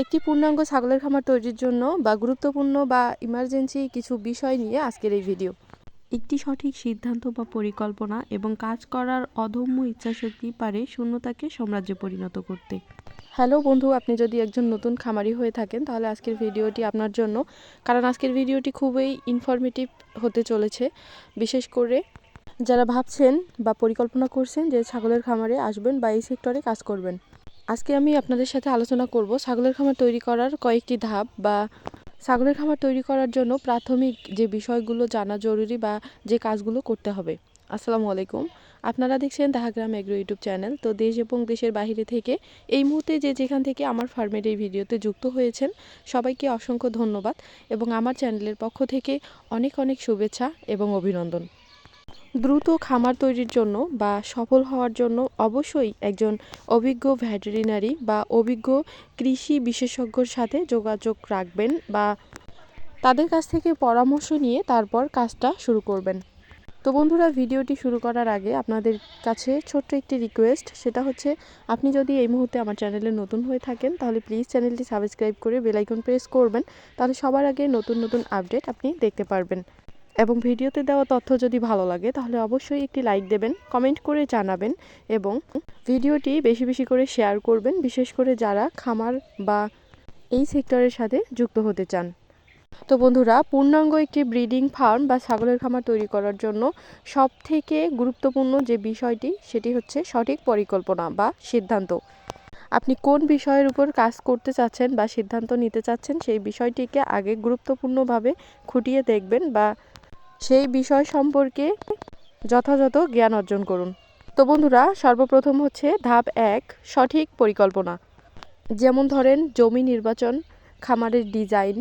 একটি পূর্ণাঙ্গ ছাগলের খামার তৈরির জন্য বা গুরুত্বপূর্ণ বা ইমার্জেন্সি কিছু বিষয় নিয়ে আজকের এই ভিডিও। একটি সঠিক সিদ্ধান্ত বা পরিকল্পনা এবং কাজ করার অদম্য ইচ্ছাশক্তি পারে শূন্যতাকে সাম্রাজ্যে পরিণত করতে। হ্যালো বন্ধু, আপনি যদি একজন নতুন খামারি হয়ে থাকেন তাহলে আজকের ভিডিওটি আপনার জন্য, কারণ আজকের ভিডিওটি খুবই ইনফরমেটিভ হতে চলেছে। বিশেষ করে যারা ভাবছেন বা পরিকল্পনা করছেন যে ছাগলের খামারে আসবেন বা এই সেক্টরে কাজ করবেন। আজকে আমি আপনাদের সাথে আলোচনা করব ছাগলের খামার তৈরি করার কয়েকটি ধাপ বা ছাগলের খামার তৈরি করার জন্য প্রাথমিক যে বিষয়গুলো জানা জরুরি বা যে কাজগুলো করতে হবে। আসসালামু আলাইকুম, আপনারা দেখছেন দাহাগ্রাম এগ্রো ইউটিউব চ্যানেল। তো দেশ এবং দেশের বাইরে থেকে এই মুহূর্তে যেখান থেকে আমার ফার্মের এই ভিডিওতে যুক্ত হয়েছেন সবাইকে অসংখ্য ধন্যবাদ এবং আমার চ্যানেলের পক্ষ থেকে অনেক অনেক শুভেচ্ছা এবং অভিনন্দন। দ্রুত খামার তৈরির জন্য বা সফল হওয়ার জন্য অবশ্যই একজন অভিজ্ঞ ভেটেরিনারি বা অভিজ্ঞ কৃষি বিশেষজ্ঞর সাথে যোগাযোগ রাখবেন বা তাদের কাছ থেকে পরামর্শ নিয়ে তারপর কাজটা শুরু করবেন। তো বন্ধুরা, ভিডিওটি শুরু করার আগে আপনাদের কাছে ছোট্ট একটি রিকোয়েস্ট, সেটা হচ্ছে আপনি যদি এই মুহূর্তে আমার চ্যানেলে নতুন হয়ে থাকেন তাহলে প্লিজ চ্যানেলটি সাবস্ক্রাইব করে বেল আইকন প্রেস করবেন, তাহলে সবার আগে নতুন নতুন আপডেট আপনি দেখতে পারবেন। এবং ভিডিওতে দেওয়া তথ্য যদি ভালো লাগে তাহলে অবশ্যই একটি লাইক দেবেন, কমেন্ট করে জানাবেন এবং ভিডিওটি বেশি বেশি করে শেয়ার করবেন, বিশেষ করে যারা খামার বা এই সেক্টরের সাথে যুক্ত হতে চান। তো বন্ধুরা, পূর্ণাঙ্গ একটি ব্রিডিং ফার্ম বা ছাগলের খামার তৈরি করার জন্য সবথেকে গুরুত্বপূর্ণ যে বিষয়টি সেটি হচ্ছে সঠিক পরিকল্পনা বা সিদ্ধান্ত। আপনি কোন বিষয়ের উপর কাজ করতে চাচ্ছেন বা সিদ্ধান্ত নিতে চাচ্ছেন সেই বিষয়টিকে আগে গুরুত্বপূর্ণভাবে খুঁটিয়ে দেখবেন বা সেই বিষয় সম্পর্কে যথাযথ জ্ঞান অর্জন করুন। তো বন্ধুরা, সর্বপ্রথম হচ্ছে ধাপ 1, সঠিক পরিকল্পনা। যেমন ধরেন জমি নির্বাচন, খামারের ডিজাইন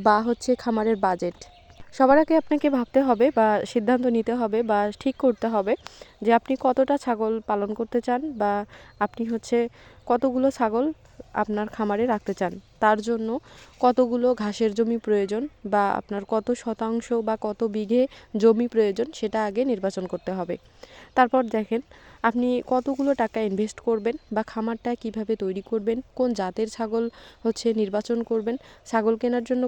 বা হচ্ছে খামারের বাজেট। সবার আগে আপনাকে ভাবতে হবে বা সিদ্ধান্ত নিতে হবে বা ঠিক করতে হবে যে আপনি কতটা ছাগল পালন করতে চান বা আপনি হচ্ছে কতগুলো ছাগল আপনার খামারে রাখতে চান, তার জন্য কতগুলো ঘাসের জমি প্রয়োজন বা আপনার কত শতাংশ বা কত বিঘে জমি প্রয়োজন সেটা আগে নির্বাচন করতে হবে। তারপর দেখেন আপনি কতগুলো টাকা ইনভেস্ট করবেন বা খামারটা কিভাবে তৈরি করবেন, কোন জাতের ছাগল হচ্ছে নির্বাচন করবেন, ছাগল কেনার জন্য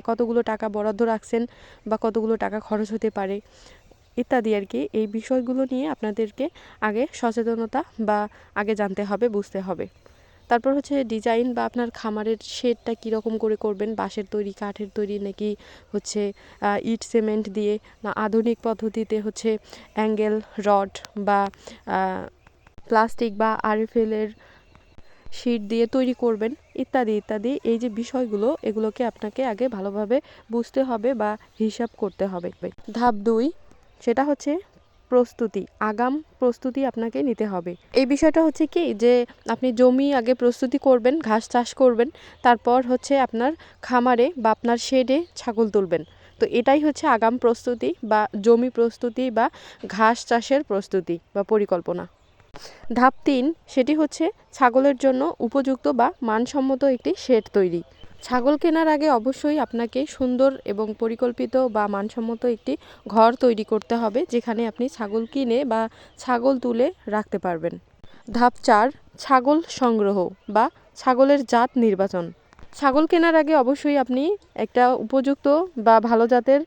কতগুলো টাকা বরাদ্দ রাখছেন বা কতগুলো টাকা খরচ হতে পারে ইত্যাদি আর কি। এই বিষয়গুলো নিয়ে আপনাদেরকে আগে সচেতনতা বা আগে জানতে হবে, বুঝতে হবে। তারপর হচ্ছে ডিজাইন বা আপনার খামারের শেডটা কীরকম করে করবেন, বাঁশের তৈরি, কাঠের তৈরি, নাকি হচ্ছে ইট সিমেন্ট দিয়ে, না আধুনিক পদ্ধতিতে হচ্ছে অ্যাঙ্গেল রড বা প্লাস্টিক বা আরএফএলের শীট দিয়ে তৈরি করবেন ইত্যাদি ইত্যাদি। এই যে বিষয়গুলো, এগুলোকে আপনাকে আগে ভালোভাবে বুঝতে হবে বা হিসাব করতে হবে। ধাপ 2, সেটা হচ্ছে প্রস্তুতি, আগাম প্রস্তুতি আপনাকে নিতে হবে। এই বিষয়টা হচ্ছে কি যে আপনি জমি আগে প্রস্তুতি করবেন, ঘাস চাষ করবেন, তারপর হচ্ছে আপনার খামারে বা আপনার শেডে ছাগল তুলবেন। তো এটাই হচ্ছে আগাম প্রস্তুতি বা জমি প্রস্তুতি বা ঘাস চাষের প্রস্তুতি বা পরিকল্পনা। ধাপ 3, সেটি হচ্ছে ছাগলের জন্য উপযুক্ত বা মানসম্মত একটি শেড তৈরি। ছাগল কেনার আগে অবশ্যই আপনাকে সুন্দর এবং পরিকল্পিত বা মানসম্মত একটি ঘর তৈরি করতে হবে যেখানে আপনি ছাগল কিনে বা ছাগল তুলে রাখতে পারবেন। ধাপ 4, ছাগল সংগ্রহ বা ছাগলের জাত নির্বাচন। ছাগল কেনার আগে অবশ্যই আপনি একটা উপযুক্ত বা ভালো জাতের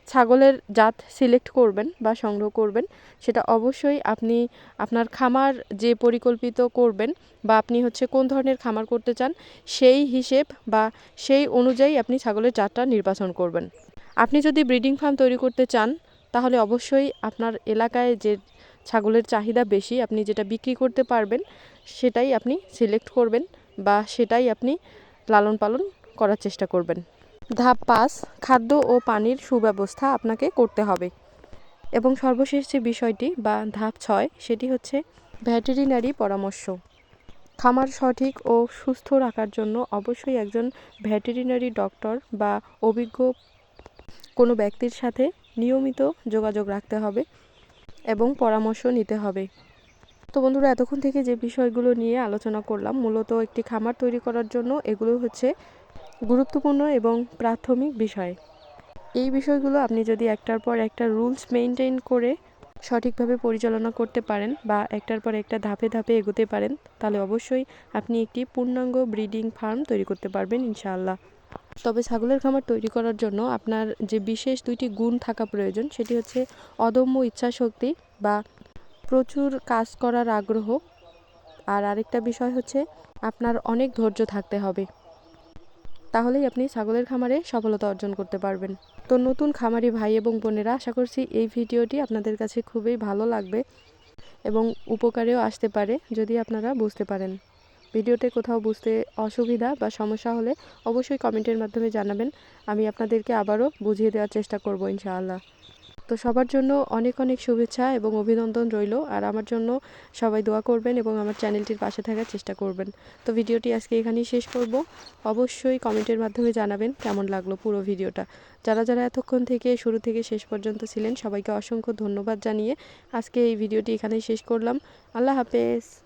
ছাগলের জাত সিলেক্ট করবেন বা সংগ্রহ করবেন। সেটা অবশ্যই আপনি আপনার খামার যে পরিকল্পিত করবেন বা আপনি হচ্ছে কোন ধরনের খামার করতে চান সেই হিসেব বা সেই অনুযায়ী আপনি ছাগলের জাতটা নির্বাচন করবেন। আপনি যদি ব্রিডিং ফার্ম তৈরি করতে চান তাহলে অবশ্যই আপনার এলাকায় যে ছাগলের চাহিদা বেশি, আপনি যেটা বিক্রি করতে পারবেন সেটাই আপনি সিলেক্ট করবেন বা সেটাই আপনি লালন পালন করার চেষ্টা করবেন। ধাপ 5, খাদ্য ও পানির সুব্যবস্থা আপনাকে করতে হবে। এবং সর্বশেষ যে বিষয়টি বা ধাপ 6, সেটি হচ্ছে ভেটেরিনারি পরামর্শ। খামার সঠিক ও সুস্থ রাখার জন্য অবশ্যই একজন ভেটেরিনারি ডক্টর বা অভিজ্ঞ কোনো ব্যক্তির সাথে নিয়মিত যোগাযোগ রাখতে হবে এবং পরামর্শ নিতে হবে। তো বন্ধুরা, এতক্ষণ থেকে যে বিষয়গুলো নিয়ে আলোচনা করলাম মূলত একটি খামার তৈরি করার জন্য এগুলো হচ্ছে গুরুত্বপূর্ণ এবং প্রাথমিক বিষয়। এই বিষয়গুলো আপনি যদি একটার পর একটা রুলস মেনটেন করে সঠিকভাবে পরিচালনা করতে পারেন বা একটার পর একটা ধাপে ধাপে এগোতে পারেন, তাহলে অবশ্যই আপনি একটি পূর্ণাঙ্গ ব্রিডিং ফার্ম তৈরি করতে পারবেন ইনশাআল্লাহ। তবে ছাগলের খামার তৈরি করার জন্য আপনার যে বিশেষ 2টি গুণ থাকা প্রয়োজন, সেটি হচ্ছে অদম্য ইচ্ছাশক্তি বা প্রচুর কাজ করার আগ্রহ। আর আরেকটা বিষয় হচ্ছে আপনার অনেক ধৈর্য থাকতে হবে, তাহলেই আপনি ছাগলের খামারে সফলতা অর্জন করতে পারবেন। তো নতুন খামারি ভাই এবং বোনেরা, আশা করছি এই ভিডিওটি আপনাদের কাছে খুবই ভালো লাগবে এবং উপকারেও আসতে পারে যদি আপনারা বুঝতে পারেন। ভিডিওতে কোথাও বুঝতে অসুবিধা বা সমস্যা হলে অবশ্যই কমেন্টের মাধ্যমে জানাবেন, আমি আপনাদেরকে আবারও বুঝিয়ে দেওয়ার চেষ্টা করব ইনশাআল্লাহ। তো সবার জন্য অনেক অনেক শুভেচ্ছা এবং অভিনন্দন রইল। আর আমার জন্য সবাই দোয়া করবেন এবং আমার চ্যানেলটির পাশে থাকার চেষ্টা করবেন। তো ভিডিওটি আজকে এখানেই শেষ করব। অবশ্যই কমেন্টের মাধ্যমে জানাবেন কেমন লাগলো পুরো ভিডিওটা। যারা যারা এতক্ষণ থেকে শুরু থেকে শেষ পর্যন্ত ছিলেন, সবাইকে অসংখ্য ধন্যবাদ জানিয়ে আজকে এই ভিডিওটি এখানেই শেষ করলাম। আল্লাহ হাফেজ।